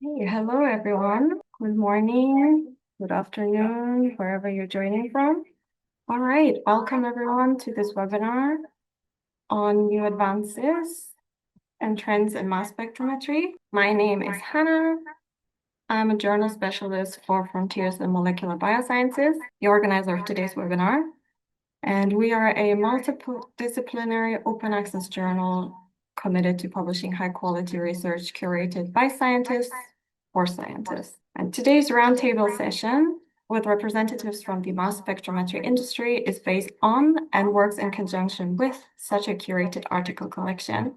Hey, hello everyone. Good morning, good afternoon, wherever you're joining from. All right, welcome everyone to this webinar on new advances and trends in mass spectrometry. My name is Hannah. I'm a journal specialist for Frontiers in Molecular Biosciences, the organizer of today's webinar. And we are a multidisciplinary open access journal committed to publishing high quality research curated by scientists for scientists. And today's roundtable session with representatives from the mass spectrometry industry is based on and works in conjunction with such a curated article collection,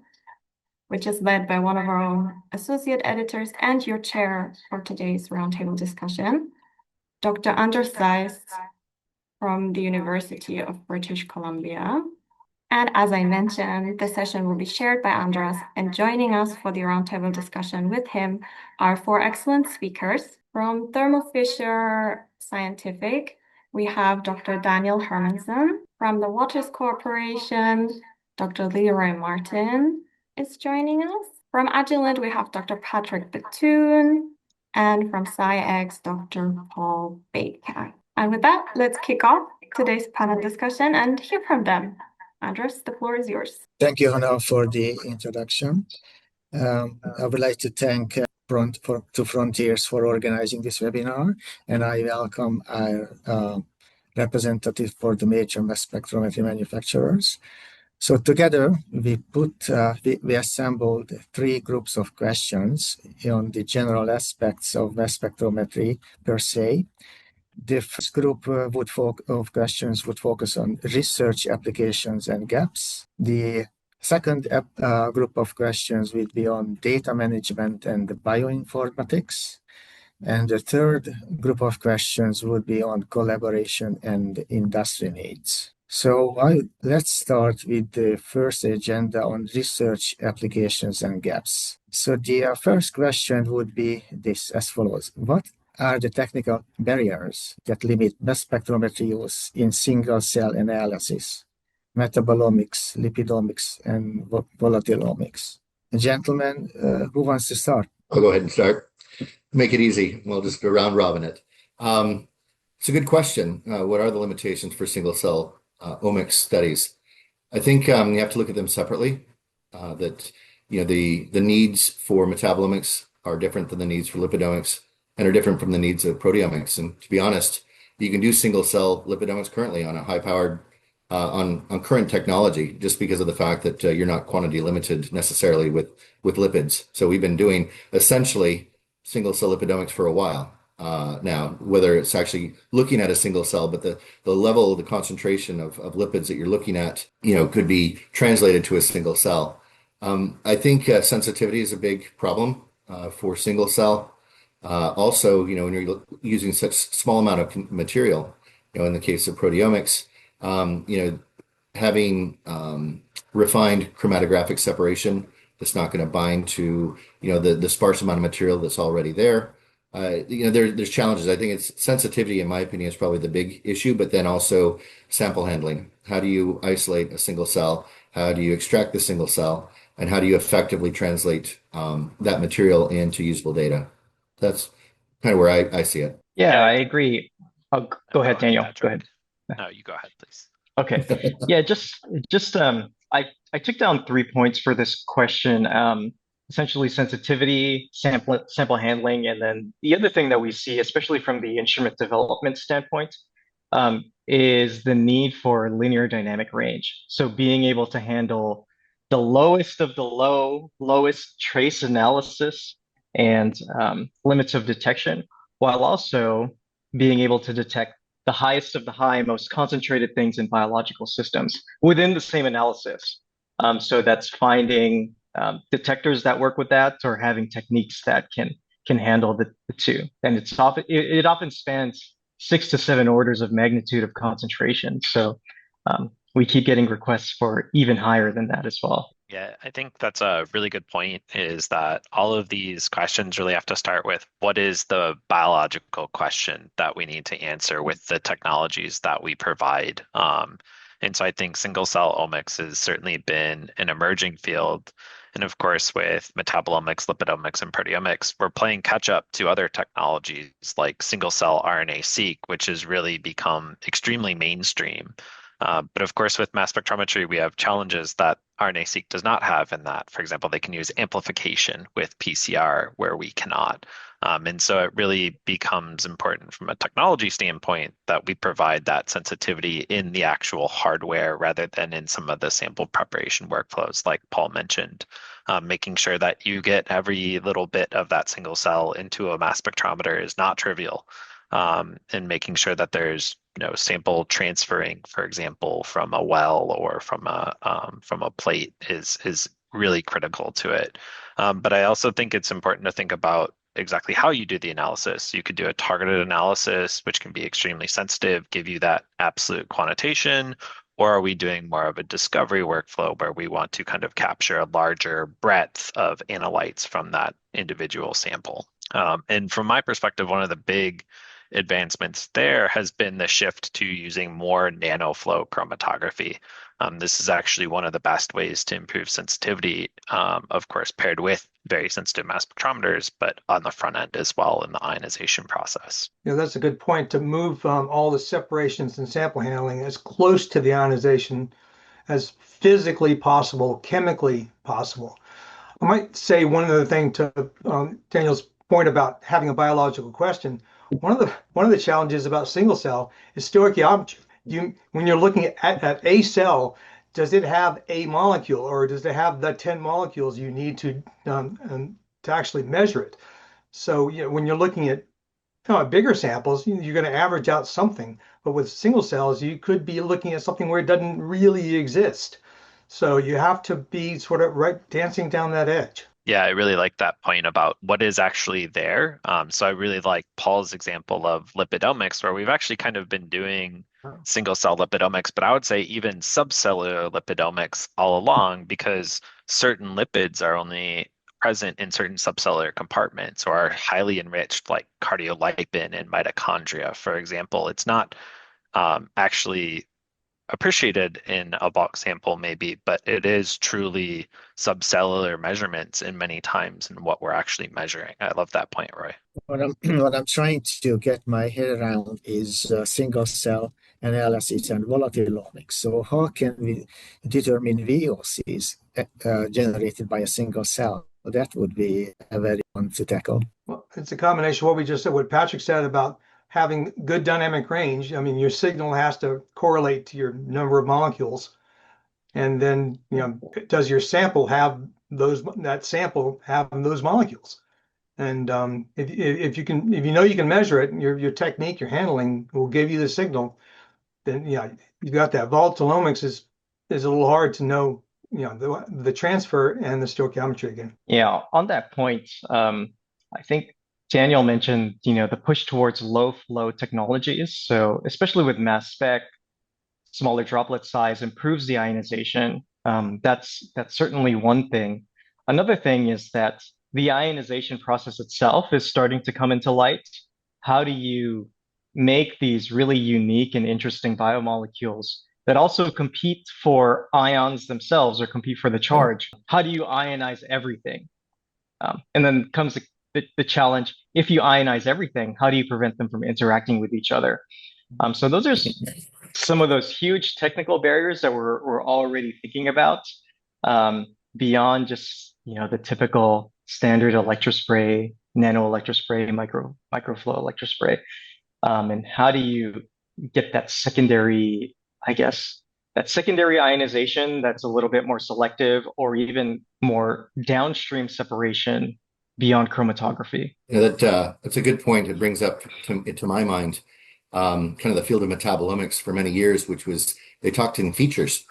which is led by one of our own associate editors and your chair for today's roundtable discussion, Dr. Andras from the University of British Columbia. And as I mentioned, the session will be shared by Andras, and joining us for the roundtable discussion with him are four excellent speakers. From Thermo Fisher Scientific, we have Dr. Daniel Hermanson. From the Waters Corporation, Dr. LeRoy Martin is joining us. From Agilent, we have Dr. Patrick Batoon, and from Sciex, Dr. Paul Baker. And with that, let's kick off today's panel discussion and hear from them. Andras, the floor is yours. Thank you, Hannah, for the introduction. I would like to thank Frontiers for organizing this webinar, and I welcome our representative for the major mass spectrometry manufacturers. So together, we assembled three groups of questions on the general aspects of mass spectrometry per se. The first group of questions would focus on research applications and gaps. The second group of questions would be on data management and bioinformatics. And the third group of questions would be on collaboration and industry needs. So let's start with the first agenda on research applications and gaps. So the first question would be this as follows. What are the technical barriers that limit mass spectrometry use in single-cell analysis, metabolomics, lipidomics, and volatilomics? Gentlemen, who wants to start? I'll go ahead and start. Make it easy. We'll just round robin it. It's a good question. What are the limitations for single-cell omics studies? I think you have to look at them separately. The needs for metabolomics are different than the needs for lipidomics, and are different from the needs of proteomics. And to be honest, you can do single-cell lipidomics currently on a high-powered on current technology, just because of the fact that you're not quantity limited necessarily with lipids. So we've been doing essentially single-cell lipidomics for a while now, whether it's actually looking at a single cell, but the level, the concentration of lipids that you're looking at, could be translated to a single cell. I think sensitivity is a big problem for single cell. Also, when you're using such small amount of material, in the case of proteomics, having refined chromatographic separation that's not going to bind to, the sparse amount of material that's already there. There's challenges. I think it's sensitivity, in my opinion, is probably the big issue, but then also sample handling. How do you isolate a single cell? How do you extract the single cell? And how do you effectively translate that material into usable data? That's kind of where I see it. Yeah, I agree. Oh, go ahead, Daniel. Go ahead. No, you go ahead, please. Okay. Yeah, I took down 3 points for this question. Essentially sensitivity, sample handling, and then the other thing that we see, especially from the instrument development standpoint, is the need for linear dynamic range. So being able to handle the lowest of the lowest trace analysis and limits of detection, while also being able to detect the highest of the high, most concentrated things in biological systems within the same analysis. So that's finding detectors that work with that, or having techniques that can handle the two. And it often spans 6 to 7 orders of magnitude of concentration. So we keep getting requests for even higher than that as well. Yeah, I think that's a really good point, is that all of these questions really have to start with what is the biological question that we need to answer with the technologies that we provide. And so I think single cell omics has certainly been an emerging field And of course, with metabolomics, lipidomics, and proteomics, we're playing catch up to other technologies like single cell RNA-seq, which has really become extremely mainstream. But of course, with mass spectrometry, we have challenges that RNA-seq does not have in that. For example, they can use amplification with PCR where we cannot. And so it really becomes important from a technology standpoint that we provide that sensitivity in the actual hardware rather than in some of the sample preparation workflows, like Paul mentioned, making sure that you get every little bit of that single cell into a mass spectrometer is not trivial. And making sure that there's sample transferring, for example, from a well or from a plate is really critical to it. But I also think it's important to think about exactly how you do the analysis. You could do a targeted analysis, which can be extremely sensitive, give you that absolute quantitation, or are we doing more of a discovery workflow where we want to kind of capture a larger breadth of analytes from that individual sample? And from my perspective, one of the big advancements there has been the shift to using more nanoflow chromatography. This is actually one of the best ways to improve sensitivity, of course, paired with very sensitive mass spectrometers, but on the front end as well in the ionization process. Yeah, that's a good point, to move all the separations and sample handling as close to the ionization as physically possible, chemically possible. I might say one other thing to Daniel's point about having a biological question. One of the challenges about single cell is stoichiometry. When you're looking at a cell, does it have a molecule, or does it have the 10 molecules you need to actually measure it? So when you're looking at bigger samples, you're going to average out something. But with single cells, you could be looking at something where it doesn't really exist. So you have to be sort of dancing down that edge. Yeah, I really like that point about what is actually there. So I really like Paul's example of lipidomics, where we've actually kind of been doing single cell lipidomics, but I would say even subcellular lipidomics all along, because certain lipids are only present in certain subcellular compartments or are highly enriched, like cardiolipin and mitochondria, for example. It's not actually appreciated in a bulk sample maybe, but it is truly subcellular measurements in many times in what we're actually measuring. I love that point, Roy. What I'm trying to get my head around is single cell analysis and volatilomics. So how can we determine VOCs generated by a single cell? That would be a very one to tackle. Well, it's a combination of what we just said, what Patrick said about having good dynamic range. I mean, your signal has to correlate to your number of molecules. And then, does your sample have that sample have those molecules? And if you can measure it, and your technique, your handling will give you the signal, then you got that. Volatilomics is a little hard to know, the transfer and the stoichiometry again. Yeah, on that point, I think Daniel mentioned, the push towards low flow technologies. So especially with mass spec, smaller droplet size improves the ionization. That's certainly one thing. Another thing is that the ionization process itself is starting to come into light. How do you make these really unique and interesting biomolecules that also compete for ions themselves or compete for the charge? How do you ionize everything? And then comes the challenge, if you ionize everything, how do you prevent them from interacting with each other? So those are some of those huge technical barriers that we're already thinking about, beyond just the typical standard electrospray, nano electrospray, microflow electrospray. And how do you get that secondary, that secondary ionization that's a little bit more selective or even more downstream separation beyond chromatography? That's a good point. It brings up to my mind kind of the field of metabolomics for many years, which was they talked in features,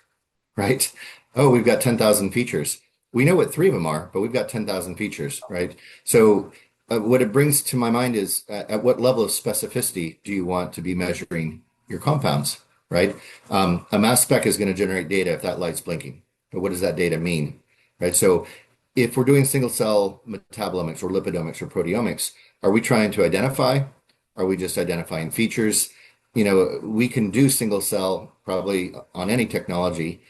right? Oh, we've got 10,000 features. We know what 3 of them are, but we've got 10,000 features, right? So what it brings to my mind is at what level of specificity do you want to be measuring your compounds, right? A mass spec is going to generate data if that light's blinking, but what does that data mean, right? So if we're doing single cell metabolomics or lipidomics or proteomics, are we trying to identify? Are we just identifying features? We can do single cell probably on any technology,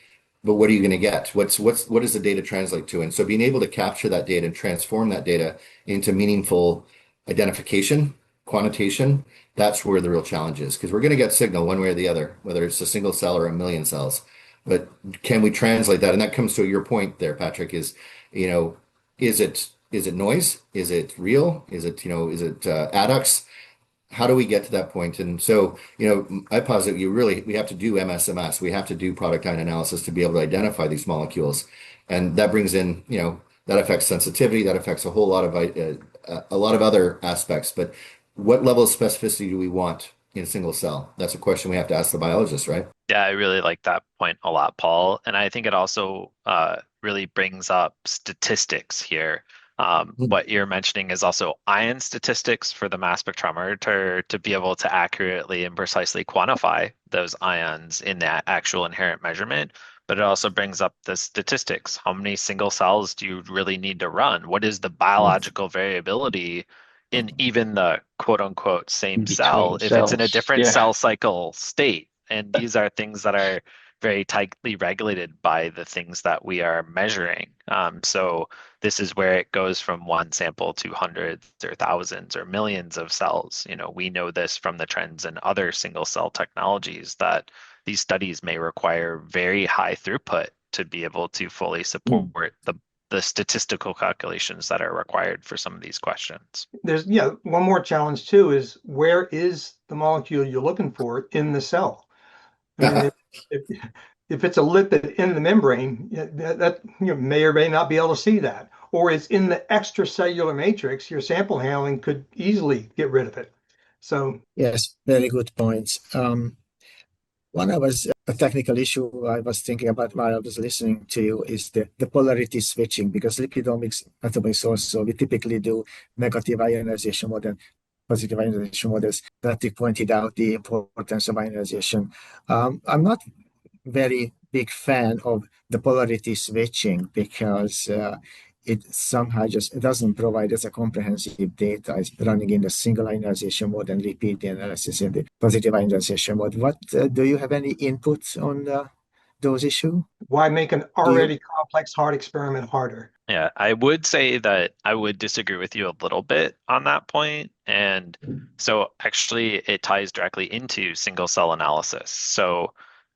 but what are you going to get? What does the data translate to? And so being able to capture that data and transform that data into meaningful identification, quantitation, that's where the real challenge is, because we're going to get signal one way or the other, whether it's a single cell or a million cells. But can we translate that? And that comes to your point there, Patrick, is, you know, is it noise? Is it real? Is it, is it adducts? How do we get to that point? And so, I posit we have to do MSMS. We have to do product line analysis to be able to identify these molecules. And that brings in, that affects sensitivity, that affects a lot of other aspects. But what level of specificity do we want in a single cell? That's a question we have to ask the biologist, right? Yeah, I really like that point a lot, Paul. And I think it also really brings up statistics here. What you're mentioning is also ion statistics for the mass spectrometer to be able to accurately and precisely quantify those ions in that actual inherent measurement. But it also brings up the statistics. How many single cells do you really need to run? What is the biological variability in even the quote unquote same cell Between if it's in a cells. different Yeah. cell cycle state? And these are things that are very tightly regulated by the things that we are measuring. So this is where it goes from one sample to hundreds or thousands or millions of cells. We know this from the trends in other single cell technologies that these studies may require very high throughput to be able to fully support the statistical calculations that are required for some of these questions. There's one more challenge too, is where is the molecule you're looking for in the cell? I mean, if it's a lipid in the membrane, that you may or may not be able to see that. Or it's in the extracellular matrix, your sample handling could easily get rid of it. So Yes, very good points. A technical issue I was thinking about while I was listening to you is the polarity switching, because lipidomics metabolics also, we typically do negative ionization more than positive ionization models. Patrick pointed out the importance of ionization. I'm not very big fan of the polarity switching because it somehow it doesn't provide us a comprehensive data. It's running in the single ionization mode and repeat the analysis in the positive ionization mode. What do you have any input on those issues? why make an already complex hard experiment harder? Yeah, I would say that I would disagree with you a little bit on that point. And so actually it ties directly into single cell analysis. So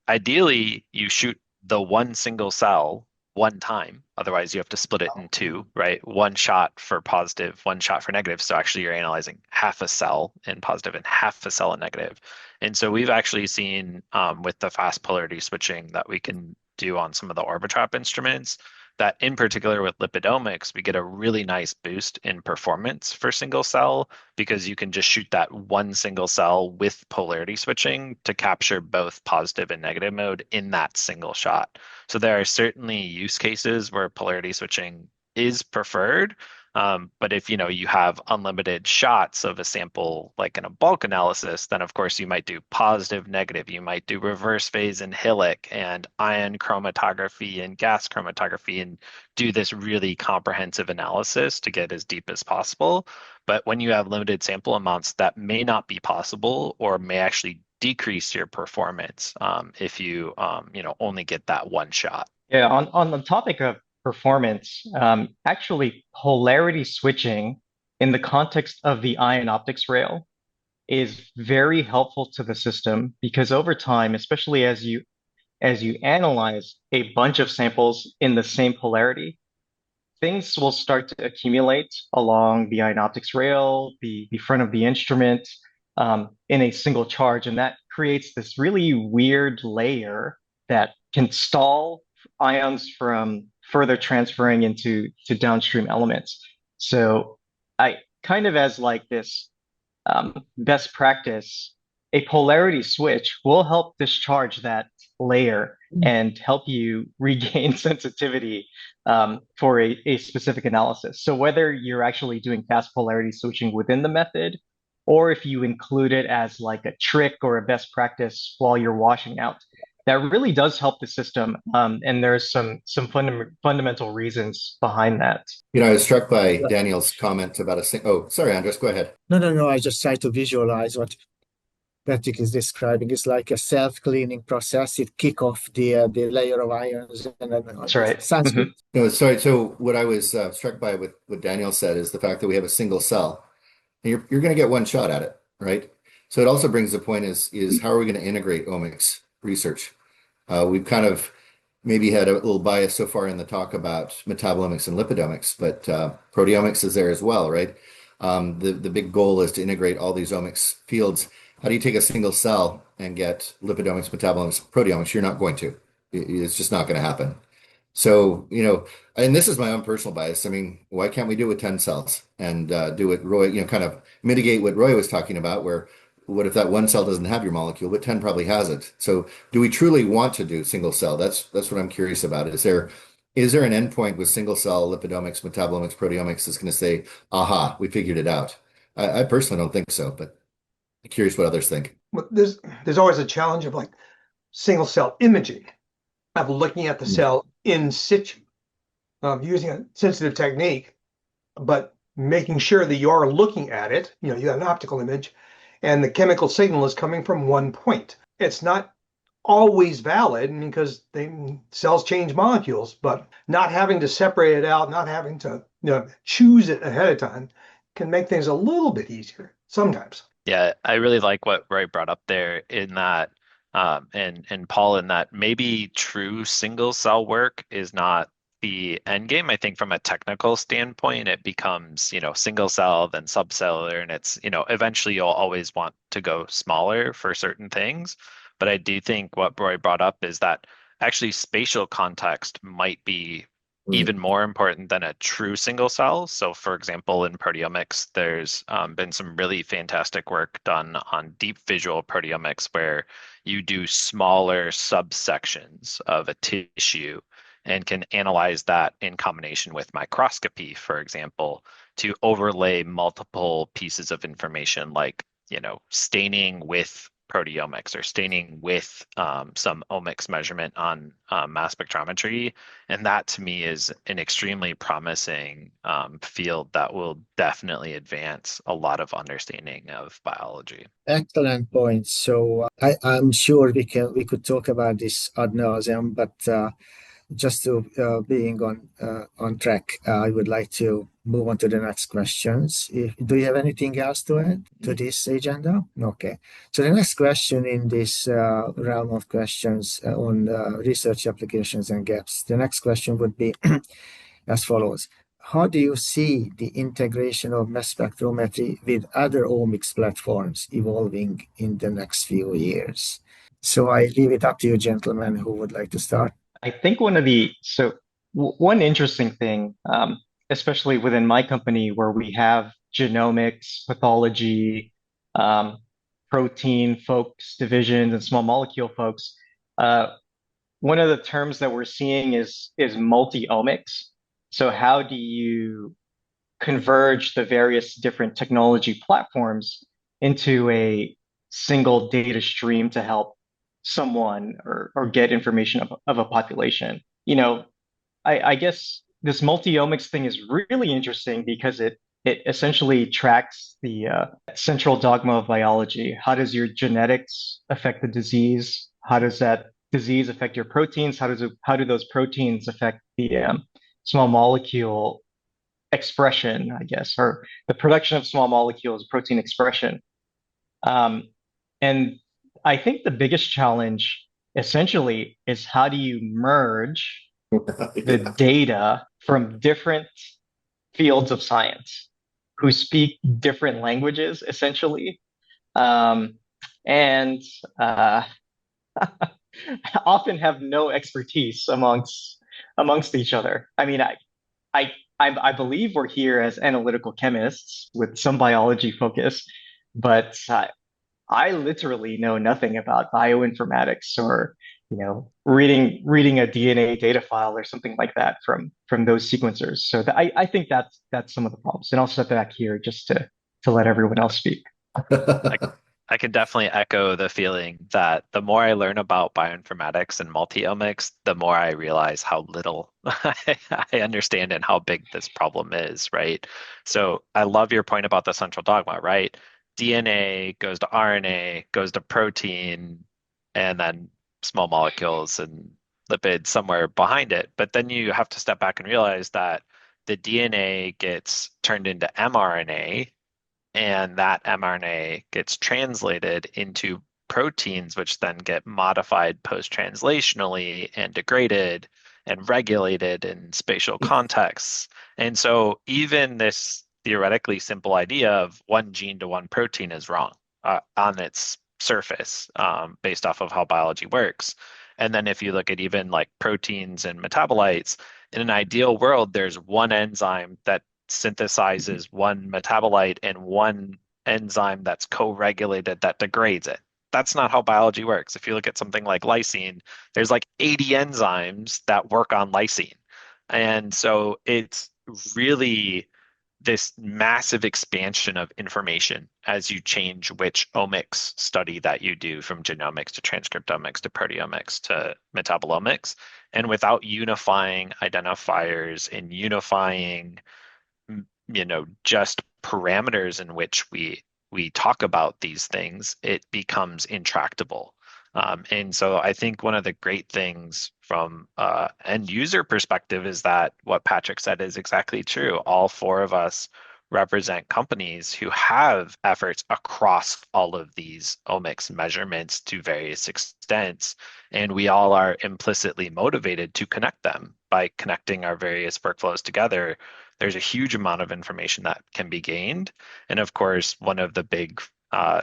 ideally you shoot the one single cell one time. Otherwise you have to split it in two, right? One shot for positive, one shot for negative. So actually you're analyzing half a cell in positive and half a cell in negative. And so we've actually seen with the fast polarity switching that we can do on some of the Orbitrap instruments, that in particular with lipidomics, we get a really nice boost in performance for single cell because you can just shoot that one single cell with polarity switching to capture both positive and negative mode in that single shot. So there are certainly use cases where polarity switching is preferred. But if you have unlimited shots of a sample, like in a bulk analysis, then of course you might do positive, negative. You might do reverse phase and Hillick and ion chromatography and gas chromatography and do this really comprehensive analysis to get as deep as possible. But when you have limited sample amounts, that may not be possible or may actually decrease your performance if you only get that one shot. Yeah, on the topic of performance, actually polarity switching in the context of the ion optics rail is very helpful to the system because over time, especially as you analyze a bunch of samples in the same polarity, things will start to accumulate along the ion optics rail, the front of the instrument, in a single charge, and that creates this really weird layer that can stall ions from further transferring into downstream elements. So I kind of as like this best practice, a polarity switch will help discharge that layer and help you regain sensitivity for a specific analysis. So whether you're actually doing fast polarity switching within the method, or if you include it as like a trick or a best practice while you're washing out, that really does help the system. And there's some fundamental reasons behind that. I was struck by Daniel's comment about oh, sorry, Andras, go ahead. No. I just try to visualize what Patrick is describing is like a self-cleaning process. It kick off the layer of ions, and then That's right. sounds good. No, sorry. So what I was struck by with what Daniel said is the fact that we have a single cell, and you're going to get one shot at it, right? So it also brings the point is how are we going to integrate omics research? We've kind of maybe had a little bias so far in the talk about metabolomics and lipidomics, but proteomics is there as well, right? The big goal is to integrate all these omics fields. How do you take a single cell and get lipidomics, metabolomics, proteomics? You're not going to. It's just not going to happen. So, and this is my own personal bias. I mean, why can't we do it with 10 cells and do it, Roy, kind of mitigate what Roy was talking about, where what if that one cell doesn't have your molecule, but 10 probably has it? So do we truly want to do single cell? That's what I'm curious about. Is there an endpoint with single cell lipidomics, metabolomics, proteomics that's going to say, aha, we figured it out? I personally don't think so, but I'm curious what others think. Well, there's always a challenge of like single cell imaging, of looking at the cell in situ, of using a sensitive technique, but making sure that you are looking at it. You got an optical image, and the chemical signal is coming from one point. It's not always valid because cells change molecules, but not having to separate it out, not having to choose it ahead of time can make things a little bit easier sometimes. Yeah, I really like what Roy brought up there in that, and Paul, in that maybe true single cell work is not the end game. I think from a technical standpoint, it becomes, single cell, then subcellular, and it's, eventually you'll always want to go smaller for certain things. But I do think what Roy brought up is that actually spatial context might be even more important than a true single cell. So for example, in proteomics, there's been some really fantastic work done on deep visual proteomics where you do smaller subsections of a tissue and can analyze that in combination with microscopy, for example, to overlay multiple pieces of information like, staining with proteomics or staining with some omics measurement on mass spectrometry. And that to me is an extremely promising field that will definitely advance a lot of understanding of biology. Excellent point. So I'm sure we could talk about this ad nauseum, but just to being on track, I would like to move on to the next questions. Do you have anything else to add to this agenda? Okay. So the next question in this realm of questions on research applications and gaps, the next question would be as follows. How do you see the integration of mass spectrometry with other omics platforms evolving in the next few years? So I leave it up to you, gentlemen, who would like to start. I think one interesting thing, especially within my company where we have genomics, pathology, protein folks, divisions, and small molecule folks, one of the terms that we're seeing is multi-omics. So how do you converge the various different technology platforms into a single data stream to help someone or get information of a population? I guess this multi-omics thing is really interesting because it essentially tracks the central dogma of biology. How does your genetics affect the disease? How does that disease affect your proteins? How do those proteins affect the small molecule expression, I guess, or the production of small molecules, protein expression? And I think the biggest challenge essentially is how do you merge the data from different fields of science who speak different languages, essentially, and often have no expertise amongst each other. I mean, I believe we're here as analytical chemists with some biology focus, but I literally know nothing about bioinformatics or reading a DNA data file or something like that from those sequencers. So I think that's some of the problems. And I'll step back here just to let everyone else speak. I can definitely echo the feeling that the more I learn about bioinformatics and multi-omics, the more I realize how little I understand and how big this problem is, right? So I love your point about the central dogma, right? DNA goes to RNA, goes to protein, and then small molecules and lipids somewhere behind it. But then you have to step back and realize that the DNA gets turned into mRNA, and that mRNA gets translated into proteins, which then get modified post-translationally and degraded and regulated in spatial contexts. And so even this theoretically simple idea of one gene to one protein is wrong on its surface, based off of how biology works. And then if you look at even like proteins and metabolites, in an ideal world, there's one enzyme that synthesizes one metabolite and one enzyme that's co-regulated that degrades it. That's not how biology works. If you look at something like lysine, there's like 80 enzymes that work on lysine. And so it's really this massive expansion of information as you change which omics study that you do, from genomics to transcriptomics to proteomics to metabolomics. And without unifying identifiers and unifying, just parameters in which we talk about these things, it becomes intractable. And so I think one of the great things from end user perspective is that what Patrick said is exactly true. All four of us represent companies who have efforts across all of these omics measurements to various extents, and we all are implicitly motivated to connect them by connecting our various workflows together. There's a huge amount of information that can be gained. And of course, one of the big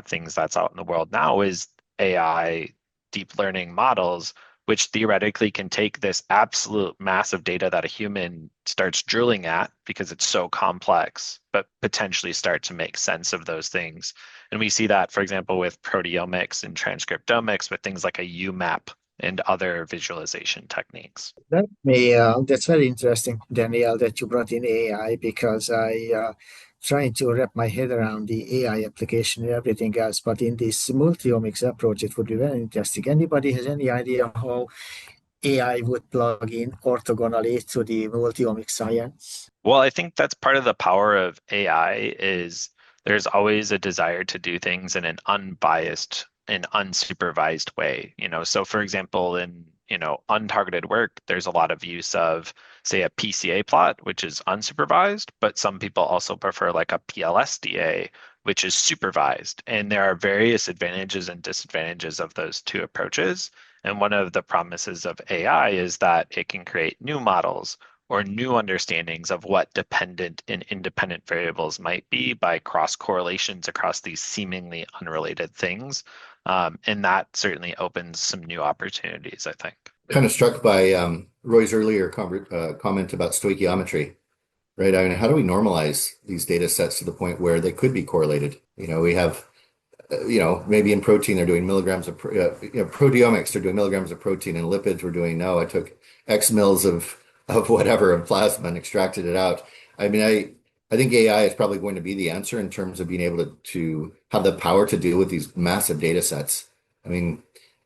things that's out in the world now is AI deep learning models, which theoretically can take this absolute massive data that a human starts drilling at because it's so complex, but potentially start to make sense of those things. And we see that, for example, with proteomics and transcriptomics with things like a UMAP and other visualization techniques. That's very interesting, Danielle, that you brought in AI, because I trying to wrap my head around the AI application and everything else. But in this multi-omics approach, it would be very interesting. Anybody has any idea how AI would plug in orthogonally to the multi-omics science? Well, I think that's part of the power of AI is there's always a desire to do things in an unbiased and unsupervised way. So for example, in untargeted work, there's a lot of use of, say, a PCA plot, which is unsupervised, but some people also prefer like a PLSDA, which is supervised. And there are various advantages and disadvantages of those two approaches. And one of the promises of AI is that it can create new models or new understandings of what dependent and independent variables might be by cross correlations across these seemingly unrelated things. And that certainly opens some new opportunities, I think. Kind of struck by Roy's earlier comment about stoichiometry, right? I mean, how do we normalize these data sets to the point where they could be correlated? We have, maybe in protein, they're doing milligrams of, proteomics, they're doing milligrams of protein, and lipids, we're doing, no, I took X mils of whatever, of plasma and extracted it out. I mean, I think AI is probably going to be the answer in terms of being able to have the power to deal with these massive data sets. I mean,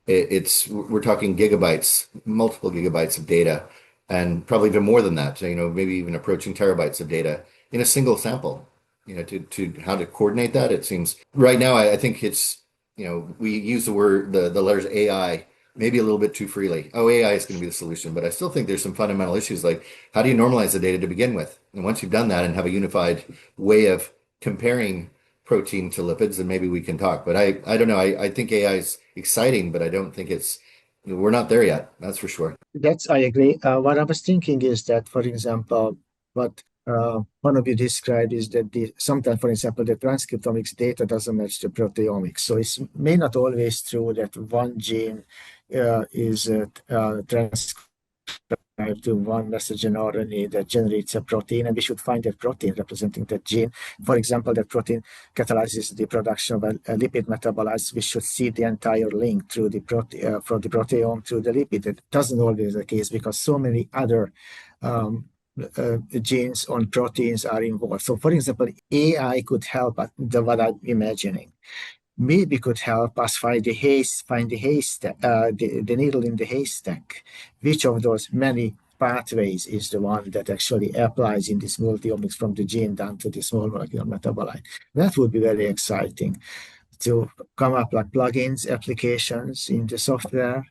we're talking gigabytes, multiple gigabytes of data, and probably even more than that, maybe even approaching terabytes of data in a single sample. To how to coordinate that, it seems right now, I think it's, we use the letters AI maybe a little bit too freely. Oh, AI is going to be the solution, but I still think there's some fundamental issues, like how do you normalize the data to begin with? And once you've done that and have a unified way of comparing protein to lipids, then maybe we can talk. But I don't know. I think AI is exciting, but I don't think we're not there yet. That's for sure. I agree. What I was thinking is that, for example, what one of you described is that sometimes, for example, the transcriptomics data doesn't match the proteomics. So it's may not always true that one gene is transcribed to one message in RNA that generates a protein, and we should find that protein representing that gene. For example, that protein catalyzes the production of a lipid metabolite. We should see the entire link through the from the proteome to the lipid. It doesn't always be the case because so many other genes on proteins are involved. So, for example, AI could help what I'm imagining. Maybe could help us find the haystack, the needle in the haystack. Which of those many pathways is the one that actually applies in this multiomics from the gene down to the small molecular metabolite. That would be very exciting to come up like plugins, applications in the software,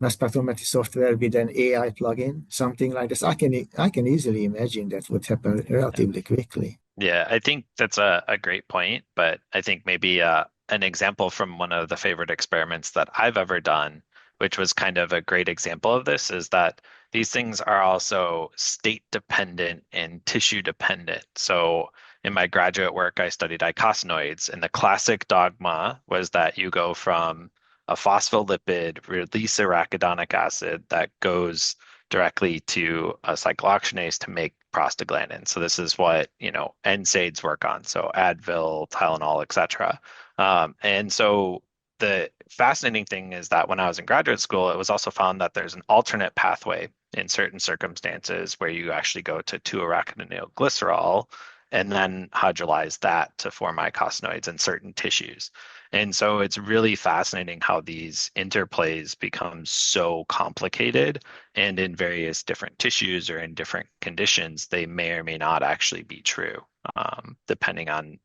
mass spectrometry software with an AI plugin, something like this. I can easily imagine that would happen relatively quickly. Yeah, I think that's a great point, but I think maybe an example from one of the favorite experiments that I've ever done, which was kind of a great example of this, is that these things are also state dependent and tissue dependent. So in my graduate work, I studied eicosanoids, and the classic dogma was that you go from a phospholipid, release arachidonic acid that goes directly to a cyclooxygenase to make prostaglandin. So this is what, NSAIDs work on. So Advil, Tylenol, etc. And so the fascinating thing is that when I was in graduate school, it was also found that there's an alternate pathway in certain circumstances where you actually go to 2-arachidinylglycerol and then hydrolyze that to form eicosanoids in certain tissues. And so it's really fascinating how these interplays become so complicated, and in various different tissues or in different conditions, they may or may not actually be true, depending on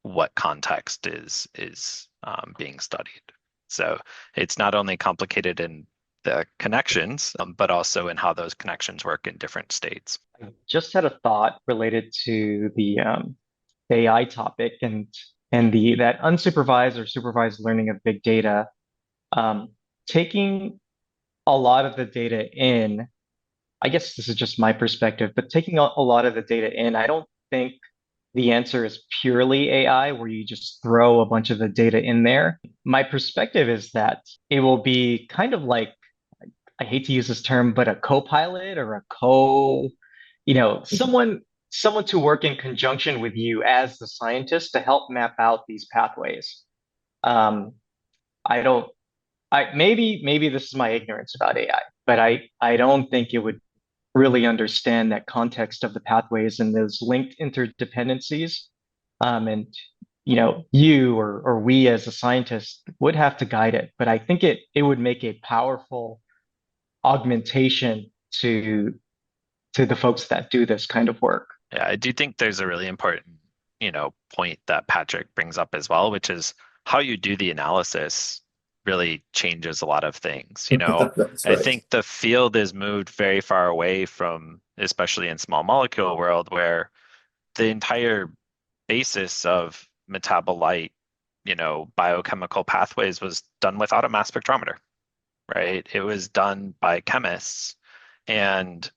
what context is being studied. So it's not only complicated in the connections, but also in how those connections work in different states. I just had a thought related to the AI topic and that unsupervised or supervised learning of big data. Taking a lot of the data in, I guess this is just my perspective, but taking a lot of the data in, I don't think the answer is purely AI, where you just throw a bunch of the data in there. My perspective is that it will be kind of like, I hate to use this term, but a co-pilot or someone to work in conjunction with you as the scientist to help map out these pathways. Maybe this is my ignorance about AI, but I don't think it would really understand that context of the pathways and those linked interdependencies. And you or we as a scientist would have to guide it, but I think it would make a powerful augmentation to the folks that do this kind of work. Yeah, I do think there's a really important, point that Patrick brings up as well, which is how you do the analysis really changes a lot of things. That's right. I think the field has moved very far away from, especially in small molecule world, where the entire basis of metabolite, biochemical pathways was done without a mass spectrometer, right? It was done by chemists. And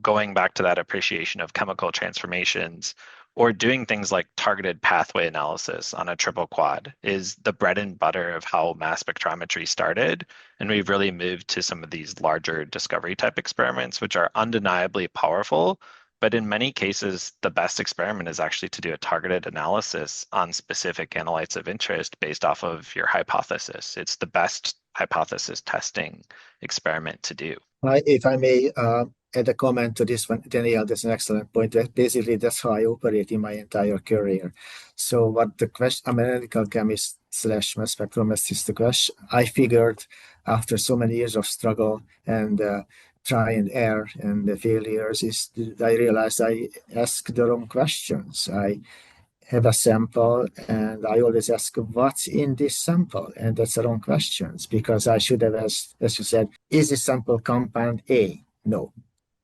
going back to that appreciation of chemical transformations or doing things like targeted pathway analysis on a triple quad is the bread and butter of how mass spectrometry started. And we've really moved to some of these larger discovery type experiments, which are undeniably powerful. But in many cases, the best experiment is actually to do a targeted analysis on specific analytes of interest based off of your hypothesis. It's the best hypothesis testing experiment to do. If I may add a comment to this one, Danielle, that's an excellent point. Basically, that's how I operate in my entire career. So what the question, I'm an analytical chemist / mass spectrometrist, the question I figured after so many years of struggle and try and error and the failures is I realized I ask the wrong questions. I have a sample and I always ask what's in this sample, and that's the wrong questions because I should have asked, as you said, is this sample compound A? No.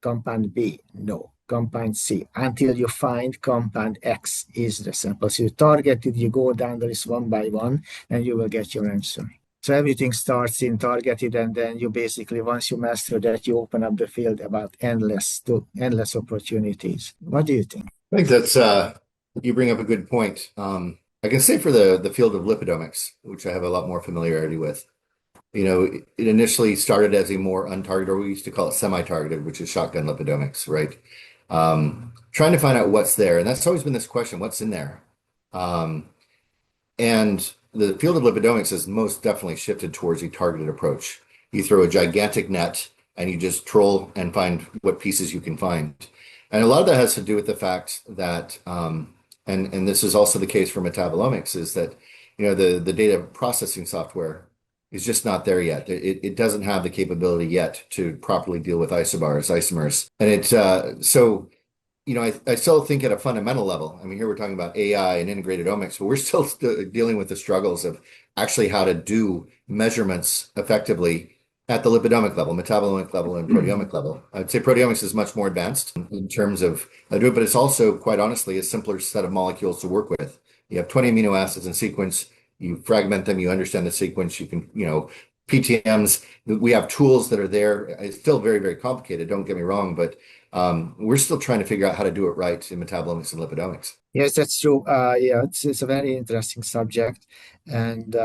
Compound B? No. Compound C, until you find compound X is the sample. So you target it, you go down the list one by one and you will get your answer. So everything starts in targeted, and then you basically, once you master that, you open up the field about endless opportunities. What do you think? I think that's you bring up a good point. I can say for the field of lipidomics, which I have a lot more familiarity with, it initially started as a more untargeted, or we used to call it semi-targeted, which is shotgun lipidomics, right? Trying to find out what's there. And that's always been this question, what's in there? And the field of lipidomics has most definitely shifted towards a targeted approach. You throw a gigantic net and you just troll and find what pieces you can find. And a lot of that has to do with the fact that, and this is also the case for metabolomics, is that, the data processing software is just not there yet. It doesn't have the capability yet to properly deal with isomers. And so, I still think at a fundamental level, I mean, here we're talking about AI and integrated omics, but we're still dealing with the struggles of actually how to do measurements effectively at the lipidomic level, metabolomic level, and proteomic level. I'd say proteomics is much more advanced in terms of but it's also, quite honestly, a simpler set of molecules to work with. You have 20 amino acids in sequence, you fragment them, you understand the sequence, you can, PTMs, we have tools that are there. It's still very, very complicated, don't get me wrong, but we're still trying to figure out how to do it right in metabolomics and lipidomics. Yes, that's true. Yeah, it's a very interesting subject, and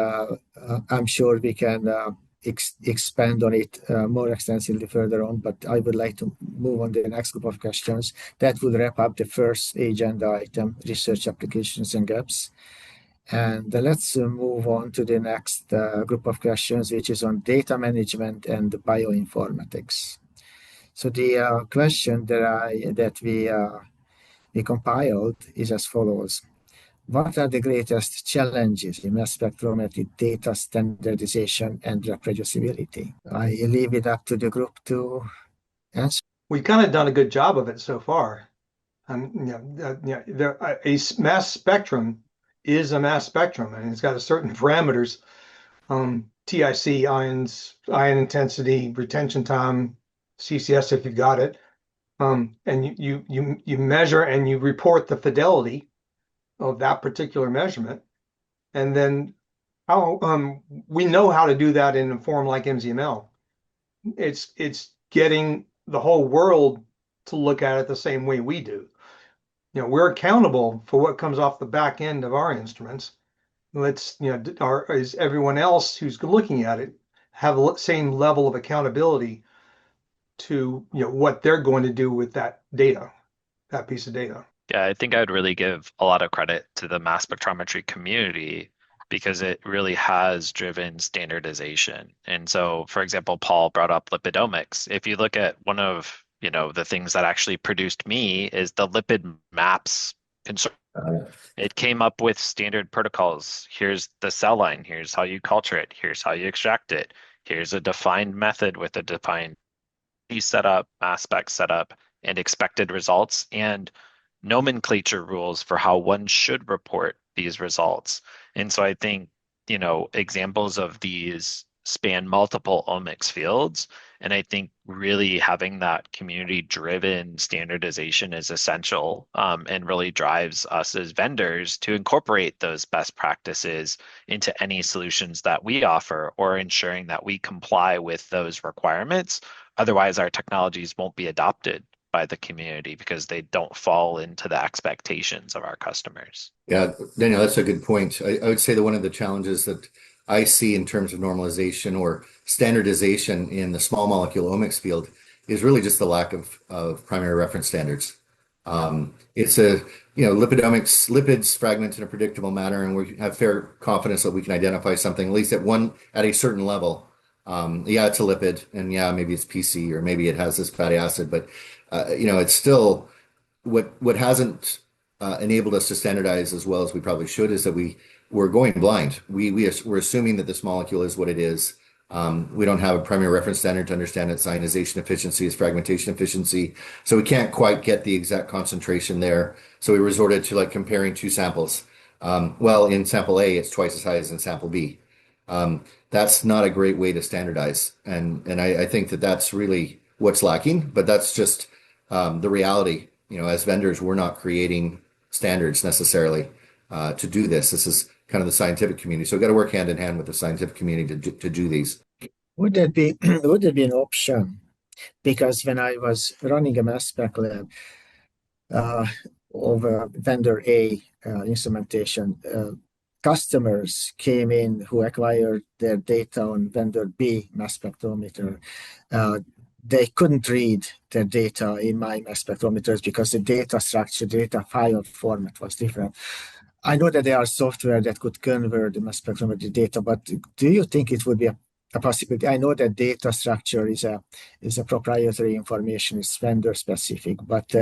I'm sure we can expand on it more extensively further on, but I would like to move on to the next group of questions. That would wrap up the first agenda item, research applications and gaps. And let's move on to the next group of questions, which is on data management and bioinformatics. So the question that we compiled is as follows. What are the greatest challenges in mass spectrometry data standardization and reproducibility? I leave it up to the group to answer. We've kind of done a good job of it so far. A mass spectrum is a mass spectrum, and it's got a certain parameters, TIC, ions, ion intensity, retention time, CCS if you've got it, and you measure and you report the fidelity of that particular measurement, and then how we know how to do that in a form like MZML. It's getting the whole world to look at it the same way we do. We're accountable for what comes off the back end of our instruments. Is everyone else who's looking at it have the same level of accountability to what they're going to do with that data, that piece of data. Yeah, I think I'd really give a lot of credit to the mass spectrometry community because it really has driven standardization. And so, for example, Paul brought up lipidomics. If you look at one of the things that actually produced me is the lipid maps concern. It came up with standard protocols. Here's the cell line. Here's how you culture it. Here's how you extract it. Here's a defined method with a defined setup, mass spec setup, and expected results, and nomenclature rules for how one should report these results. And so I think, examples of these span multiple omics fields. And I think really having that community-driven standardization is essential and really drives us as vendors to incorporate those best practices into any solutions that we offer or ensuring that we comply with those requirements. Otherwise, our technologies won't be adopted by the community because they don't fall into the expectations of our customers. Yeah, Daniel, that's a good point. I would say that one of the challenges that I see in terms of normalization or standardization in the small molecule omics field is really just the lack of primary reference standards. It's lipidomics, lipids fragment in a predictable manner, and we have fair confidence that we can identify something at least at a certain level. Yeah, it's a lipid, and yeah, maybe it's PC or maybe it has this fatty acid, but it's still what hasn't enabled us to standardize as well as we probably should is that we're going blind. We're assuming that this molecule is what it is. We don't have a primary reference standard to understand its ionization efficiency, its fragmentation efficiency, so we can't quite get the exact concentration there. So we resorted to comparing two samples. Well, in sample A, it's twice as high as in sample B. That's not a great way to standardize, and I think that that's really what's lacking. But that's just the reality. As vendors, we're not creating standards necessarily to do this. This is kind of the scientific community, so we've got to work hand in hand with the scientific community to do these. Would that be an option? Because when I was running a mass spec lab over vendor A instrumentation, customers came in who acquired their data on vendor B mass spectrometer. They couldn't read their data in my mass spectrometers because the data structure, data file format was different. I know that there are software that could convert the mass spectrometry data, but do you think it would be a possibility? I know that data structure is a proprietary information, it's vendor specific, but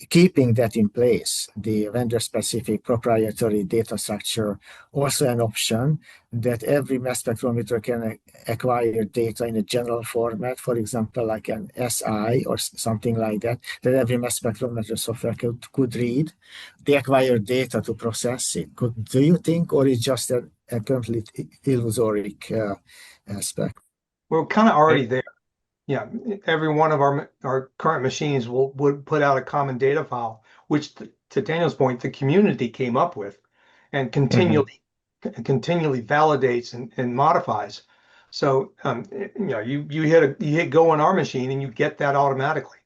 keeping that in place, the vendor-specific proprietary data structure, also an option that every mass spectrometer can acquire data in a general format, for example, like an SI or something like that, that every mass spectrometer software could read the acquired data to process it. Do you think, or is just a complete illusory aspect? We're kind of already there. Yeah, every one of our current machines would put out a common data file, which to Daniel's point, the community came up with, and continually validates and modifies. So you hit go on our machine and you get that automatically.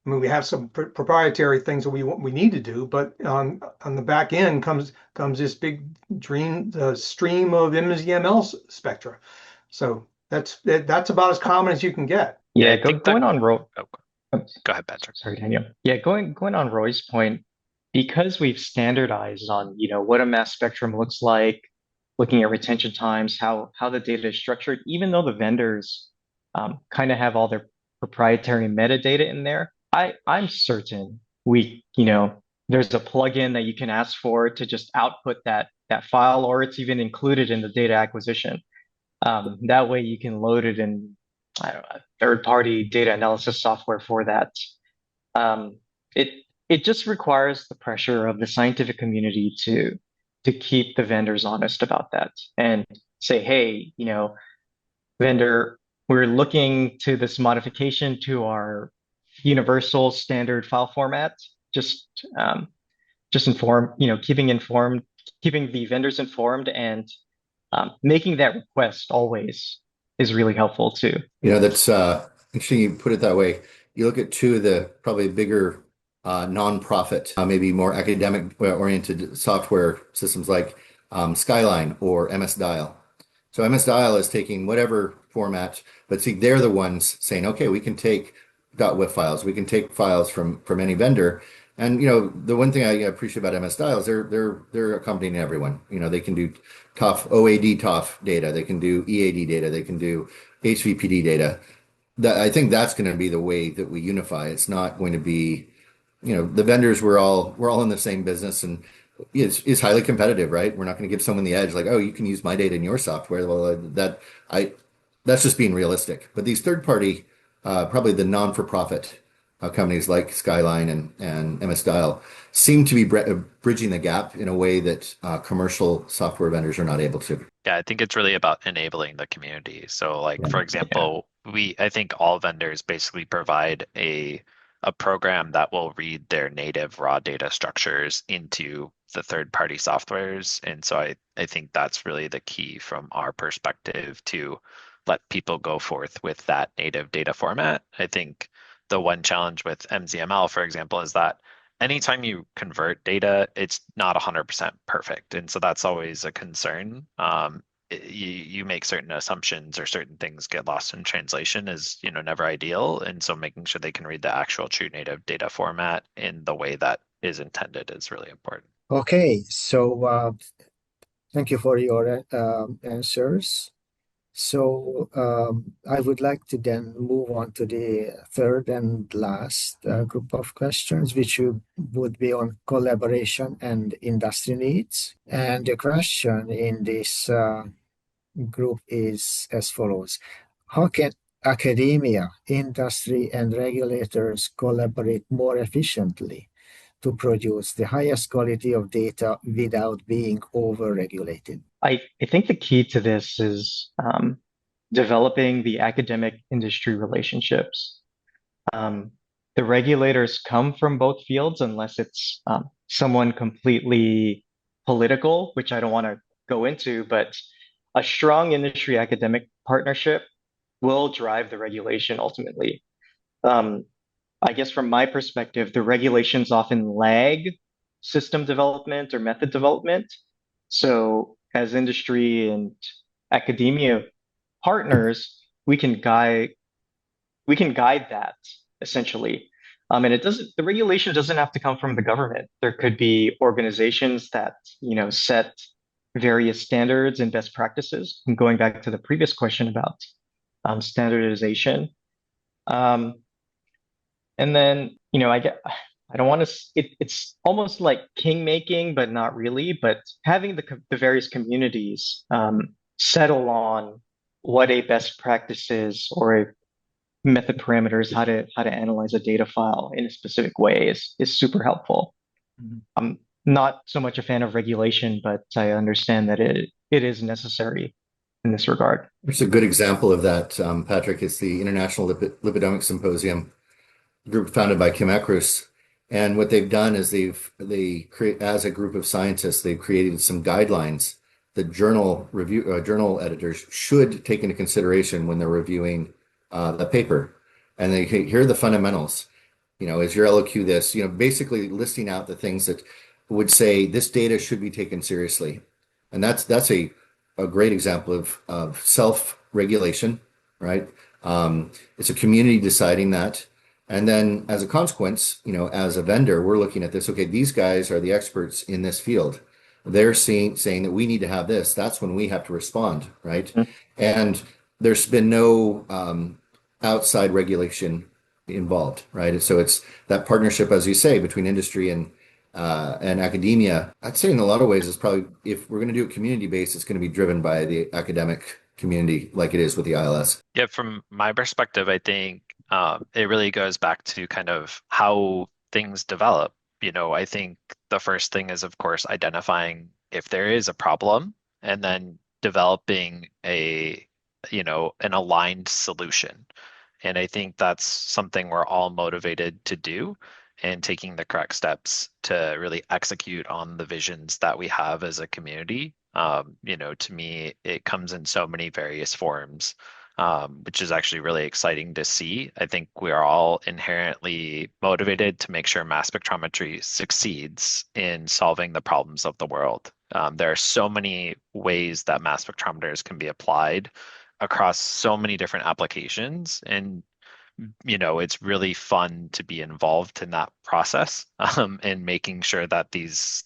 I mean, we have some proprietary things that we need to do, but on the back end comes this big stream of MZML spectra. So that's about as common as you can get. Yeah, I think going on Roy. Oh, go ahead, Patrick. Sorry, Daniel. Yeah, going on Roy's point, because we've standardized on, what a mass spectrum looks like, looking at retention times, how the data is structured, even though the vendors kind of have all their proprietary metadata in there, I'm certain there's a plugin that you can ask for to just output that file, or it's even included in the data acquisition. That way you can load it in, I don't know, third-party data analysis software for that. It just requires the pressure of the scientific community to keep the vendors honest about that and say, hey, vendor, we're looking to this modification to our universal standard file format. Just inform, keeping the vendors informed and making that request always is really helpful too. That's interesting you put it that way. You look at two of the probably bigger nonprofit, maybe more academic oriented software systems like Skyline or MS-DIAL. So MS-DIAL is taking whatever format, but see, they're the ones saying, okay, we can take .wif files, we can take files from any vendor. And the one thing I appreciate about MS-DIAL is they're accompanying everyone. They can do OAD-TOF data, they can do EAD data, they can do HVPD data. I think that's going to be the way that we unify. It's not going to be, the vendors, we're all in the same business, and it's highly competitive, right? We're not going to give someone the edge like, oh, you can use my data in your software. Well, that's just being realistic. But these third party, probably the non-for-profit companies like Skyline and MS-DIAL seem to be bridging the gap in a way that commercial software vendors are not able to. Yeah, I think it's really about enabling the community. So for example, I think all vendors basically provide a program that will read their native raw data structures into the third-party softwares. And so I think that's really the key from our perspective to let people go forth with that native data format. I think the one challenge with MZML, for example, is that anytime you convert data, it's not 100% perfect. And so that's always a concern. You make certain assumptions or certain things get lost in translation is, never ideal. And so making sure they can read the actual true native data format in the way that is intended is really important. Okay, so thank you for your answers. So I would like to then move on to the third and last group of questions, which would be on collaboration and industry needs. And the question in this group is as follows. How can academia, industry, and regulators collaborate more efficiently to produce the highest quality of data without being over-regulated? I think the key to this is developing the academic industry relationships. The regulators come from both fields unless it's someone completely political, which I don't want to go into, but a strong industry academic partnership will drive the regulation ultimately. I guess from my perspective, the regulations often lag system development or method development. So as industry and academia partners, we can guide that essentially. And the regulation doesn't have to come from the government. There could be organizations that, set various standards and best practices. And going back to the previous question about standardization. And then, I don't want to, it's almost like king making, but not really, but having the various communities settle on what a best practice is or a method parameters, how to analyze a data file in a specific way is super helpful. Mhm. I'm not so much a fan of regulation, but I understand that it is necessary in this regard. There's a good example of that, Patrick. It's the International Lipidomics Symposium, group founded by Kim Ekrus. And what they've done is they create, as a group of scientists, they've created some guidelines that journal editors should take into consideration when they're reviewing the paper. And here are the fundamentals. Is your LOQ this? Basically listing out the things that would say this data should be taken seriously. And that's a great example of self-regulation, right? It's a community deciding that. And then as a consequence, as a vendor, we're looking at this, okay, these guys are the experts in this field. They're saying that we need to have this. That's when we have to respond, right? Mhm. And there's been no outside regulation involved, right? So it's that partnership, as you say, between industry and academia. I'd say in a lot of ways, it's probably, if we're going to do it community-based, it's going to be driven by the academic community like it is with the ILS. Yeah, from my perspective, I think it really goes back to kind of how things develop. I think the first thing is, of course, identifying if there is a problem and then developing an aligned solution. And I think that's something we're all motivated to do and taking the correct steps to really execute on the visions that we have as a community. To me, it comes in so many various forms, which is actually really exciting to see. I think we are all inherently motivated to make sure mass spectrometry succeeds in solving the problems of the world. There are so many ways that mass spectrometers can be applied across so many different applications, and it's really fun to be involved in that process, and making sure that these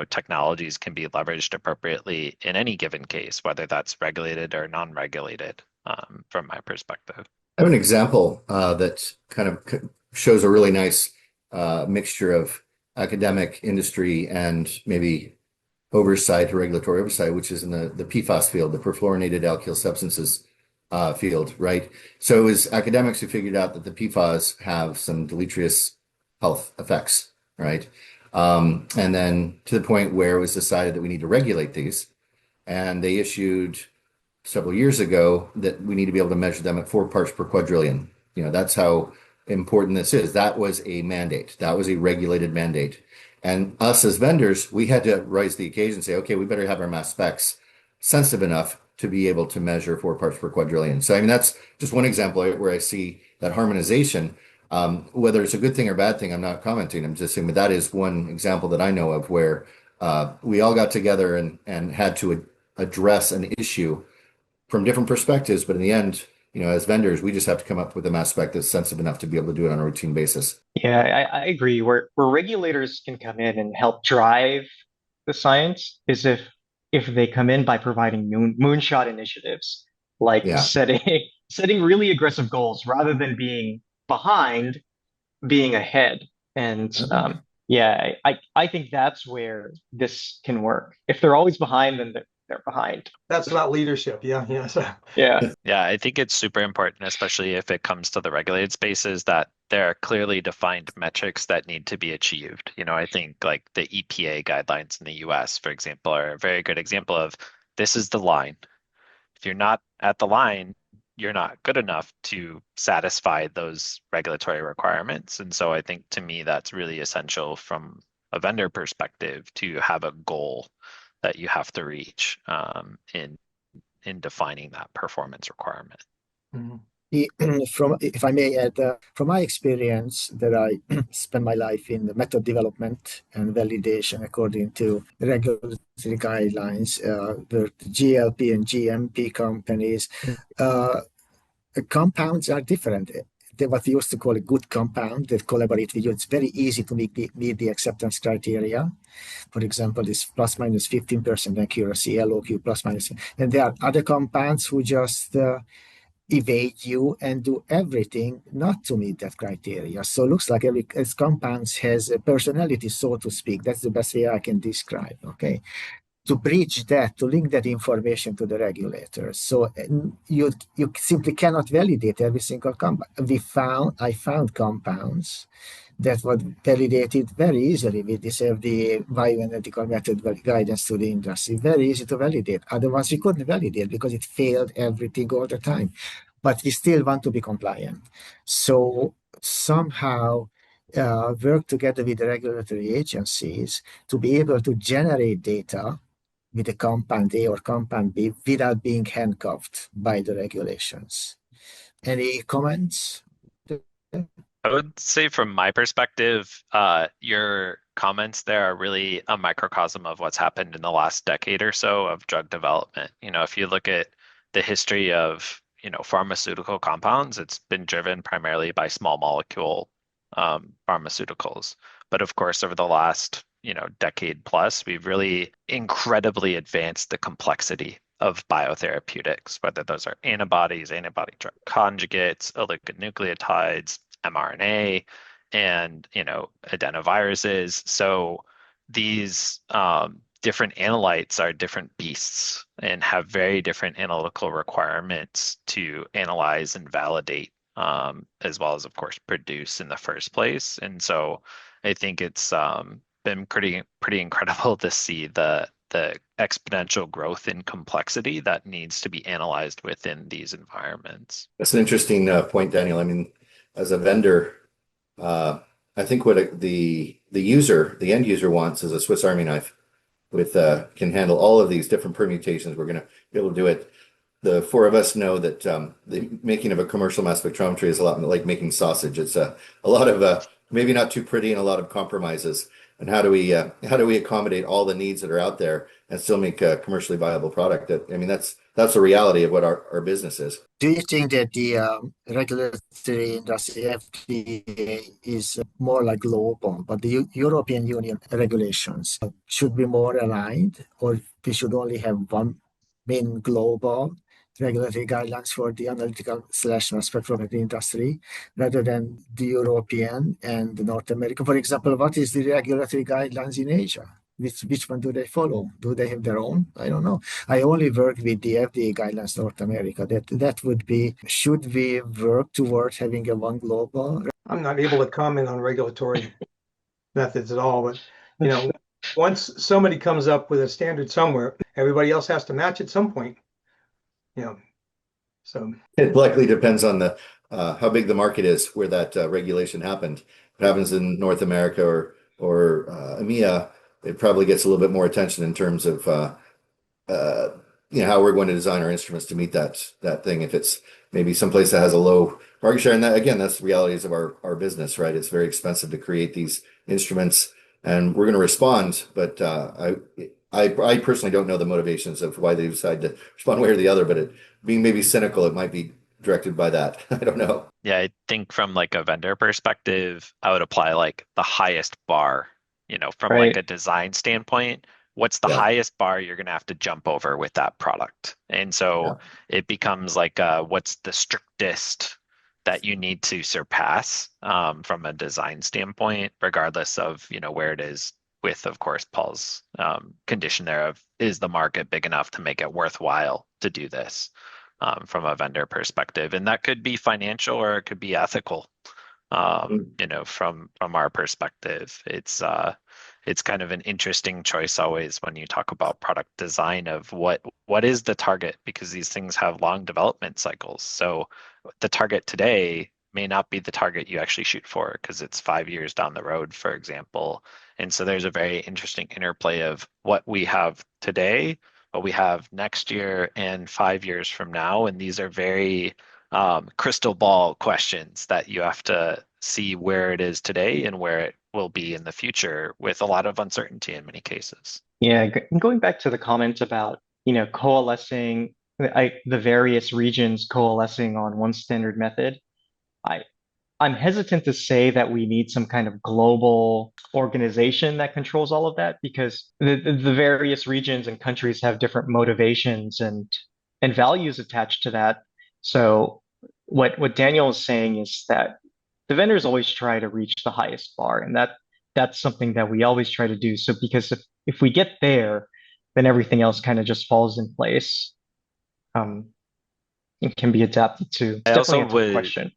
technologies can be leveraged appropriately in any given case, whether that's regulated or non-regulated, from my perspective. I have an example that kind of shows a really nice mixture of academic, industry, and maybe oversight or regulatory oversight, which is in the PFAS field, the perfluorinated alkyl substances field, right? So it was academics who figured out that the PFAS have some deleterious health effects, right? And then to the point where it was decided that we need to regulate these. And they issued several years ago that we need to be able to measure them at 4 parts per quadrillion. That's how important this is. That was a mandate. That was a regulated mandate. And us as vendors, we had to rise to the occasion and say, okay, we better have our mass specs sensitive enough to be able to measure 4 parts per quadrillion. So, that's just one example where I see that harmonization. Whether it's a good thing or bad thing, I'm not commenting. I'm just saying, but that is one example that I know of where we all got together and had to address an issue from different perspectives. But in the end, as vendors, we just have to come up with a mass spec that's sensitive enough to be able to do it on a routine basis. Yeah, I agree. Where regulators can come in and help drive the science is if they come in by providing moonshot initiatives, like Yeah. setting really aggressive goals rather than being behind, being ahead. And yeah, I think that's where this can work. If they're always behind, then they're behind. That's about leadership. Yeah. Yeah. Yeah, I think it's super important, especially if it comes to the regulated spaces, that there are clearly defined metrics that need to be achieved. I think like the EPA guidelines in the US, for example, are a very good example of this is the line. If you're not at the line, you're not good enough to satisfy those regulatory requirements. And so I think to me, that's really essential from a vendor perspective to have a goal that you have to reach in defining that performance requirement. Mm-hmm. If I may add, from my experience that I spend my life in the method development and validation according to regulatory guidelines, the GLP and GMP companies, compounds are different. What we used to call a good compound that collaborate with you, it's very easy to meet the acceptance criteria. For example, this plus minus 15% accuracy, LOQ plus minus. And there are other compounds who just evade you and do everything not to meet that criteria. So it looks like every compounds has a personality, so to speak. That's the best way I can describe. Okay, to bridge that, to link that information to the regulators. So you simply cannot validate every single compound. I found compounds that were validated very easily with this FDA bioanalytical method guidance to the industry. Very easy to validate. Other ones we couldn't validate because it failed everything all the time. But we still want to be compliant. So somehow work together with the regulatory agencies to be able to generate data with a compound A or compound B without being handcuffed by the regulations. Any comments? I would say from my perspective, your comments there are really a microcosm of what's happened in the last decade or so of drug development. If you look at the history of, pharmaceutical compounds, it's been driven primarily by small molecule pharmaceuticals. But of course, over the last, decade plus, we've really incredibly advanced the complexity of biotherapeutics, whether those are antibodies, antibody drug conjugates, oligonucleotides, mRNA, and adenoviruses. So these different analytes are different beasts and have very different analytical requirements to analyze and validate, as well as, of course, produce in the first place. And so I think it's been pretty incredible to see the exponential growth in complexity that needs to be analyzed within these environments. That's an interesting point, Daniel. I mean, as a vendor, I think what the end user wants is a Swiss Army knife with can handle all of these different permutations. We're going to be able to do it. The four of us know that the making of a commercial mass spectrometry is a lot like making sausage. It's a lot of maybe not too pretty and a lot of compromises. And how do we accommodate all the needs that are out there and still make a commercially viable product? That's the reality of what our business is. Do you think that the regulatory industry FDA is more like global, but the European Union regulations should be more aligned, or we should only have one main global regulatory guidelines for the analytical / mass spectrometry industry rather than the European and the North American? For example, what is the regulatory guidelines in Asia? Which one do they follow? Do they have their own? I don't know. I only work with the FDA guidelines North America. That would be, should we work towards having a one global? I'm not able to comment on regulatory methods at all, but once somebody comes up with a standard somewhere, everybody else has to match at some point. So it likely depends on the how big the market is where that regulation happened. If it happens in North America or EMEA, it probably gets a little bit more attention in terms of how we're going to design our instruments to meet that thing. If it's maybe someplace that has a low market share, and that again, that's the realities of our business, right? It's very expensive to create these instruments, and we're going to respond. But I personally don't know the motivations of why they decide to respond one way or the other. But being maybe cynical, it might be directed by that. I don't know. Yeah, I think from like a vendor perspective, I would apply like the highest bar, from like a design standpoint. What's the highest bar you're going to have to jump over with that product? And so it becomes like what's the strictest that you need to surpass from a design standpoint, regardless of where it is. With, of course, Paul's condition there of, is the market big enough to make it worthwhile to do this from a vendor perspective? And that could be financial or it could be ethical. From our perspective, it's kind of an interesting choice always when you talk about product design of what is the target, because these things have long development cycles. So the target today may not be the target you actually shoot for because it's 5 years down the road, for example. And so there's a very interesting interplay of what we have today, what we have next year, and 5 years from now. And these are very crystal ball questions that you have to see where it is today and where it will be in the future, with a lot of uncertainty in many cases. Yeah, going back to the comment about, coalescing, the various regions coalescing on one standard method. I'm hesitant to say that we need some kind of global organization that controls all of that, because the various regions and countries have different motivations and values attached to that. So what Daniel is saying is that the vendors always try to reach the highest bar, and that's something that we always try to do. So because if we get there, then everything else kind of just falls in place. It can be adapted to. It's I definitely also a tough would, question.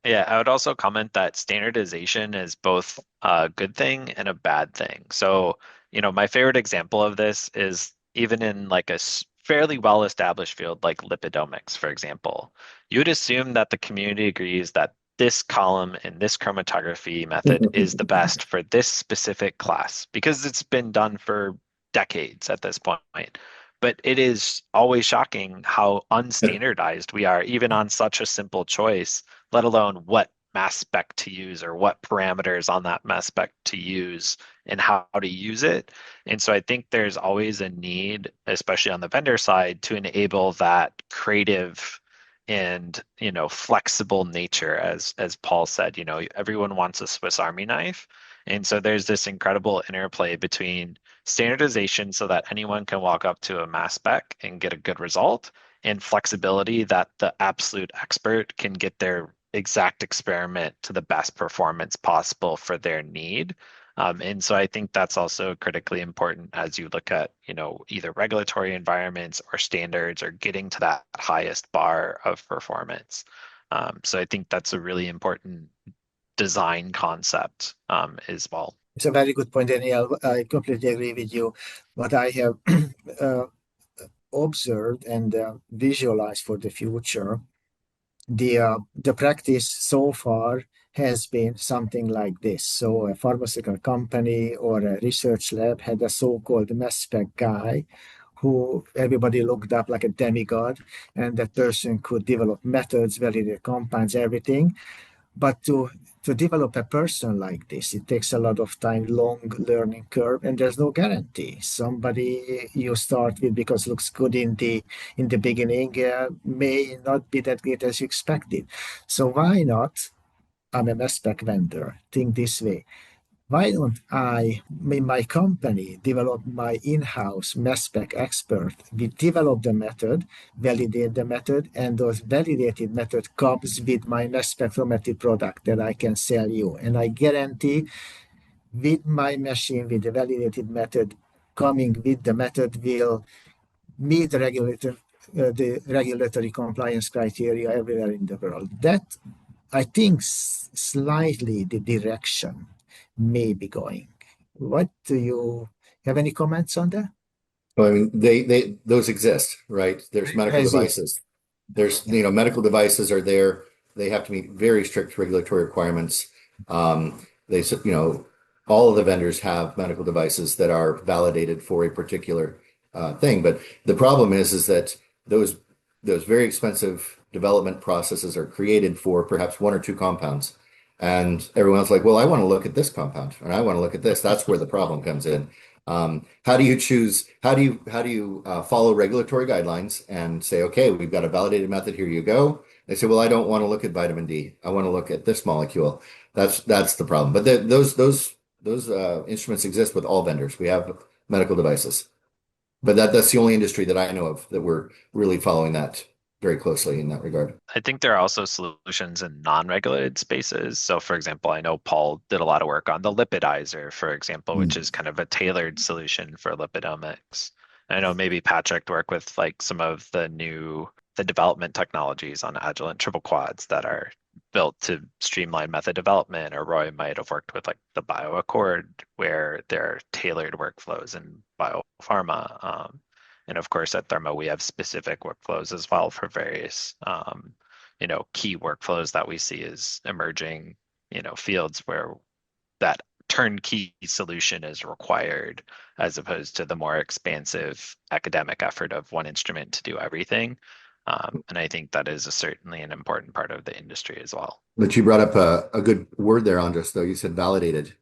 yeah, I would also comment that standardization is both a good thing and a bad thing. So, my favorite example of this is even in like a fairly well-established field like lipidomics, for example. You would assume that the community agrees that this column in this chromatography method is the best for this specific class because it's been done for decades at this point. But it is always shocking how unstandardized we are, even on such a simple choice, let alone what mass spec to use or what parameters on that mass spec to use and how to use it. And so I think there's always a need, especially on the vendor side, to enable that creative and flexible nature, as Paul said. Everyone wants a Swiss Army knife. And so there's this incredible interplay between standardization so that anyone can walk up to a mass spec and get a good result, and flexibility that the absolute expert can get their exact experiment to the best performance possible for their need. And so I think that's also critically important as you look at, either regulatory environments or standards or getting to that highest bar of performance. So I think that's a really important design concept as well. It's a very good point, Daniel. I completely agree with you. What I have uh, observed and visualized for the future, the practice so far has been something like this. So a pharmaceutical company or a research lab had a so-called mass spec guy who everybody looked up like a demigod, and that person could develop methods, validate compounds, everything. But to develop a person like this, it takes a lot of time, long learning curve, and there's no guarantee. Somebody you start with because looks good in the beginning may not be that great as you expected. So why not? I'm a mass spec vendor. Think this way. Why don't I, in my company, develop my in-house mass spec expert? We develop the method, validate the method, and those validated method comes with my mass spectrometry product that I can sell you. And I guarantee with my machine, with the validated method, coming with the method will meet the regulatory compliance criteria everywhere in the world. That, I think, slightly the direction may be going. What do you have any comments on that? Well, I mean, those exist, right? There's medical As if, devices. There's, medical devices are there. They have to meet very strict regulatory requirements. All of the vendors have medical devices that are validated for a particular thing. But the problem is that those very expensive development processes are created for perhaps one or two compounds. And everyone's like, well, I want to look at this compound and I want to look at this. That's where the problem comes in. How do you choose? How do you follow regulatory guidelines and say, okay, we've got a validated method. Here you go. They say, well, I don't want to look at vitamin D. I want to look at this molecule. That's the problem. But those instruments exist with all vendors. We have medical devices, but that's the only industry that I know of that we're really following that very closely in that regard. I think there are also solutions in non-regulated spaces. So, for example, I know Paul did a lot of work on the lipidizer, for example, which is kind of a tailored solution for lipidomics. I know maybe Patrick worked with like some of the development technologies on Agilent triple quads that are built to streamline method development, or Roy might have worked with like the BioAccord, where there are tailored workflows in biopharma. And of course, at Thermo, we have specific workflows as well for various, key workflows that we see as emerging, fields where that turnkey solution is required, as opposed to the more expansive academic effort of one instrument to do everything. And I think that is certainly an important part of the industry as well. But you brought up a good word there, Andras, though. You said validated.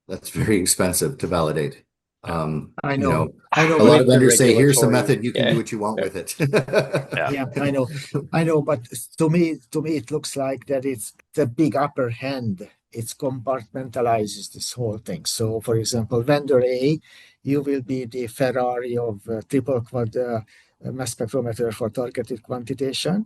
That's very expensive to validate. I know. A but lot of vendors say, here's the method, you can do Yeah. what you want with it. yeah, I know, but to me, it looks like that it's the big upper hand. It compartmentalizes this whole thing. So, for example, vendor A, you will be the Ferrari of triple quad mass spectrometer for targeted quantitation.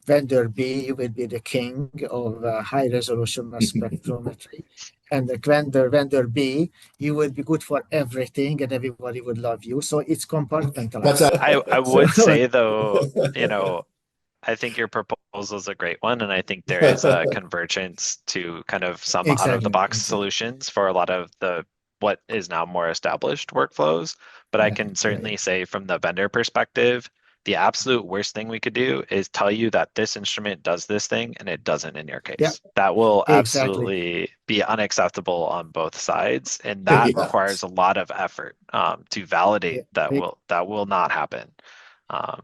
vendor B will be the king of high resolution mass spectrometry. And the vendor B, you would be good for everything and everybody would love you. So it's compartmentalized. I would say though, I think your proposal is a great one, and I think there is a convergence to kind of some out-of-the-box solutions for a lot of what is now more established workflows. But I can certainly say from the vendor perspective, the absolute worst thing we could do is tell you that this instrument does this thing and it doesn't in your case. Yeah, that will exactly. absolutely be unacceptable on both sides, and that requires a lot of effort to validate that will not happen.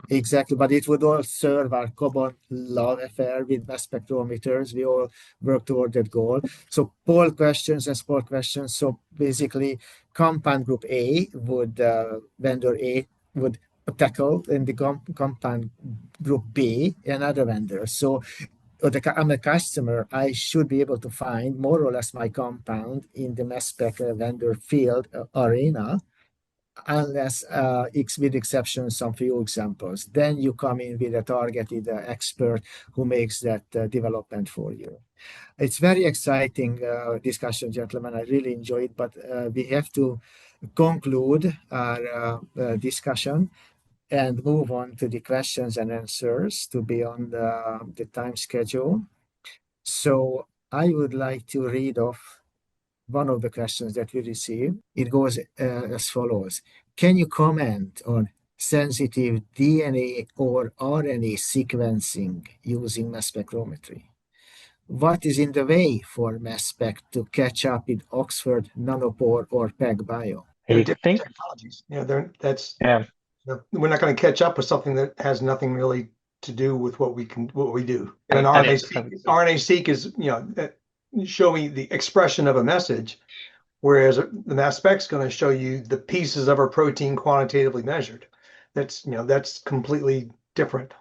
Exactly, but it would all serve our common love affair with mass spectrometers. We all work toward that goal. So poll questions and sport questions. So basically, compound group A would vendor A would tackle, in the compound group B another vendor. So I'm a customer. I should be able to find more or less my compound in the mass spec vendor field arena, unless with exception some few examples. Then you come in with a targeted expert who makes that development for you. It's very exciting discussion, gentlemen. I really enjoy it, but we have to conclude our discussion and move on to the questions and answers to be on the time schedule. So I would like to read off one of the questions that we received. It goes as follows. Can you comment on sensitive DNA or RNA sequencing using mass spectrometry? What is in the way for mass spec to catch up with Oxford, Nanopore, or PacBio? They're different technologies. We're not going to catch up with something that has nothing really to do with what we do. And RNA-seq is showing the expression of a message, whereas the mass spec is going to show you the pieces of a protein quantitatively measured. That's completely different.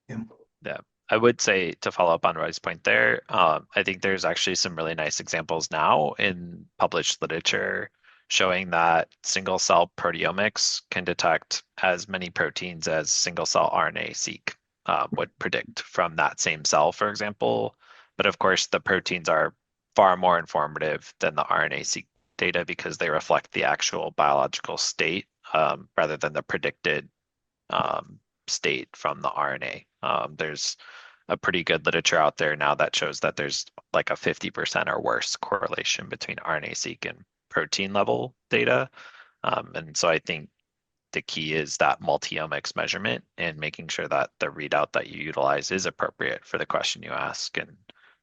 Yeah, I would say, to follow up on Roy's point there, I think there's actually some really nice examples now in published literature showing that single cell proteomics can detect as many proteins as single cell RNA-seq would predict from that same cell, for example. But of course, the proteins are far more informative than the RNA-seq data because they reflect the actual biological state rather than the predicted state from the RNA. There's a pretty good literature out there now that shows that there's like a 50% or worse correlation between RNA-seq and protein level data. And so I think the key is that multi-omics measurement and making sure that the readout that you utilize is appropriate for the question you ask. And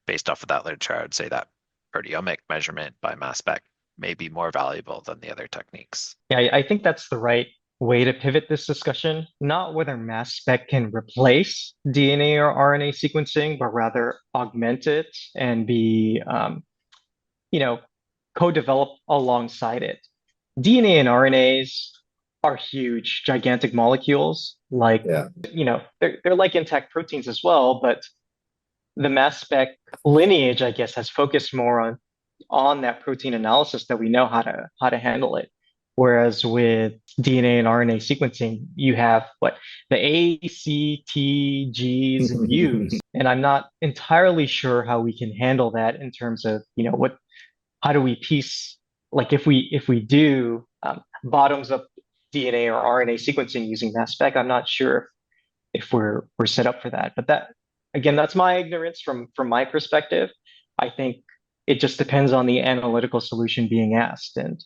based off of that literature, I would say that proteomic measurement by mass spec may be more valuable than the other techniques. Yeah, I think that's the right way to pivot this discussion, not whether mass spec can replace DNA or RNA sequencing, but rather augment it and be, co-develop alongside it. DNA and RNAs are huge, gigantic molecules. They're like intact proteins as well, but the mass spec lineage, I guess, has focused more on that protein analysis that we know how to handle it. Whereas with DNA and RNA sequencing, you have the A, C, T, Gs, and Us, and I'm not entirely sure how we can handle that in terms of how do we piece, if we do bottoms up DNA or RNA sequencing using mass spec, I'm not sure if we're set up for that. But that's my ignorance from my perspective. I think it just depends on the analytical solution being asked and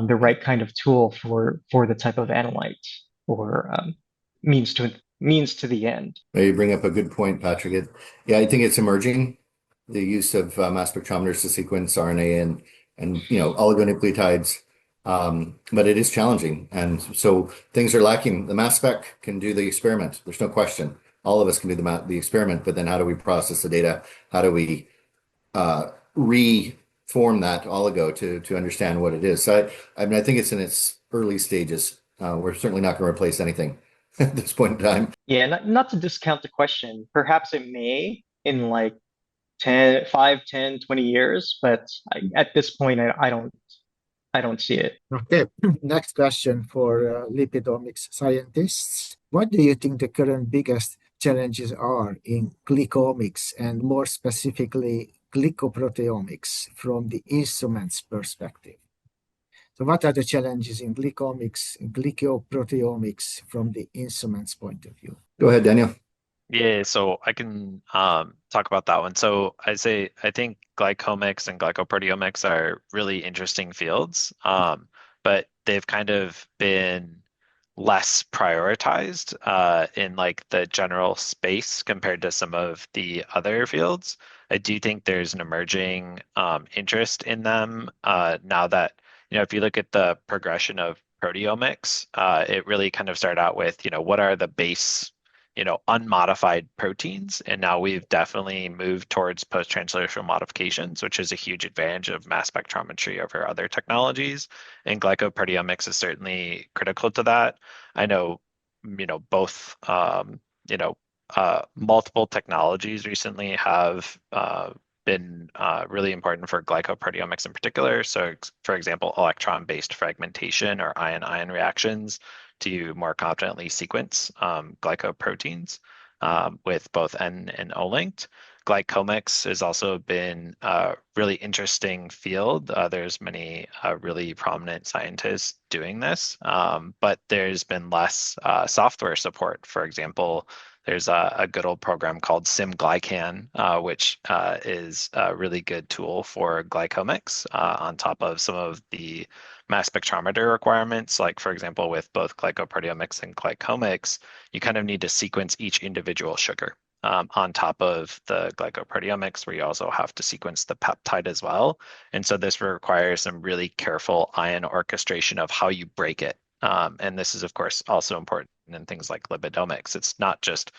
the right kind of tool for the type of analyte or means to the end. You bring up a good point, Patrick. I think it's emerging, the use of mass spectrometers to sequence RNA and oligonucleotides, but it is challenging, and so things are lacking. The mass spec can do the experiment. There's no question. All of us can do the experiment, but then how do we process the data? How do we reform that oligo to understand what it is? So I think it's in its early stages. We're certainly not going to replace anything at this point in time. Yeah, not to discount the question. Perhaps it may in 5, 10, 20 years, but at this point, I don't see it. Okay, next question for lipidomics scientists. What do you think the current biggest challenges are in glycomics and more specifically glycoproteomics from the instrument's perspective. So what are the challenges in glycomics, glycoproteomics from the instrument's point of view? Go ahead, Daniel. Yeah, so I can talk about that one. So I think glycomics and glycoproteomics are really interesting fields, but they've kind of been less prioritized in like the general space compared to some of the other fields. I do think there's an emerging interest in them now that, if you look at the progression of proteomics, it really kind of started out with, what are the base unmodified proteins. And now we've definitely moved towards post-translational modifications, which is a huge advantage of mass spectrometry over other technologies. And glycoproteomics is certainly critical to that. I know, both, multiple technologies recently have been really important for glycoproteomics in particular. So, for example, electron-based fragmentation or ion-ion reactions to more confidently sequence glycoproteins with both N and O linked. Glycomics has also been a really interesting field. There's many really prominent scientists doing this, but there's been less software support. For example, there's a good old program called SimGlycan, which is a really good tool for glycomics on top of some of the mass spectrometer requirements. Like, for example, with both glycoproteomics and glycomics, you kind of need to sequence each individual sugar on top of the glycoproteomics, where you also have to sequence the peptide as well. And so this requires some really careful ion orchestration of how you break it. And this is, of course, also important in things like lipidomics. It's not just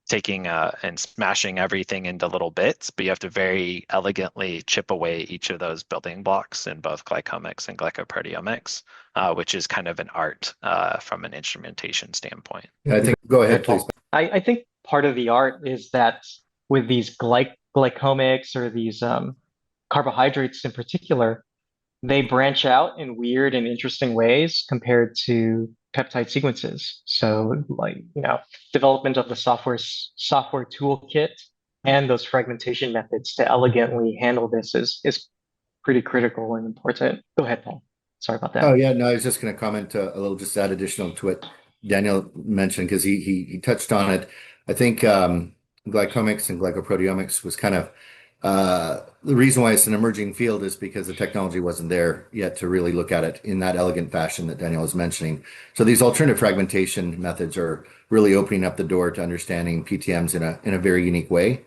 taking and smashing everything into little bits, but you have to very elegantly chip away each of those building blocks in both glycomics and glycoproteomics, which is kind of an art from an instrumentation standpoint. Yeah, I think, go ahead, please. I think part of the art is that with these glycomics or these carbohydrates in particular, they branch out in weird and interesting ways compared to peptide sequences. So, like, development of the software toolkit and those fragmentation methods to elegantly handle this is pretty critical and important. Go ahead, Paul. Sorry about that. Oh yeah, no, I was just going to comment a little, just add additional to what Daniel mentioned, because he touched on it. I think glycomics and glycoproteomics was kind of the reason why it's an emerging field is because the technology wasn't there yet to really look at it in that elegant fashion that Daniel was mentioning. So these alternative fragmentation methods are really opening up the door to understanding PTMs in a very unique way.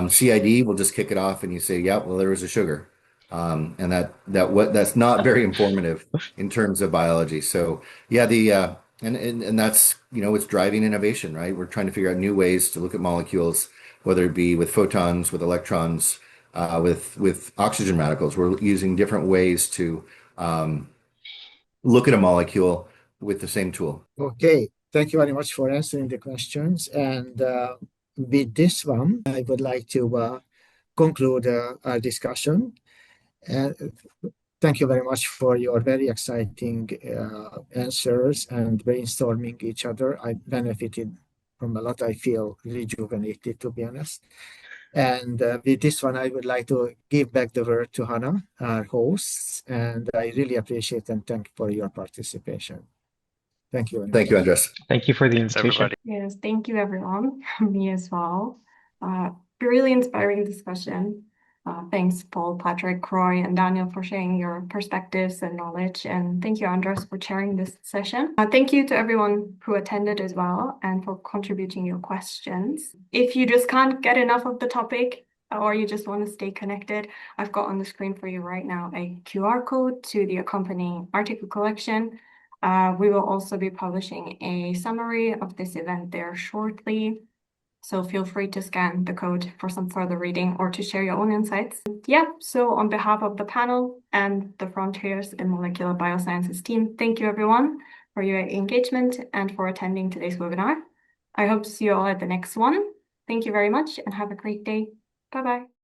CID will just kick it off and you say, yeah, well, there was a sugar. And that's not very informative in terms of biology. So yeah, and that's, it's driving innovation, right? We're trying to figure out new ways to look at molecules, whether it be with photons, with electrons, with oxygen radicals. We're using different ways to look at a molecule with the same tool. Okay, thank you very much for answering the questions. And with this one, I would like to conclude our discussion. And thank you very much for your very exciting answers and brainstorming each other. I benefited from a lot. I feel rejuvenated, to be honest. And with this one, I would like to give back the word to Hannah, our host, and I really appreciate and thank you for your participation. Thank you. Thank you, Andras. Thank you for the Thanks, invitation. everybody. Yes, thank you everyone. Me as well. Really inspiring discussion. Thanks, Paul, Patrick, Roy, and Daniel for sharing your perspectives and knowledge. And thank you, Andras, for chairing this session. Thank you to everyone who attended as well and for contributing your questions. If you just can't get enough of the topic or you just want to stay connected, I've got on the screen for you right now a QR code to the accompanying article collection. We will also be publishing a summary of this event there shortly. So feel free to scan the code for some further reading or to share your own insights. Yeah, so on behalf of the panel and the Frontiers in Molecular Biosciences team, thank you everyone for your engagement and for attending today's webinar. I hope to see you all at the next one. Thank you very much and have a great day. Bye-bye.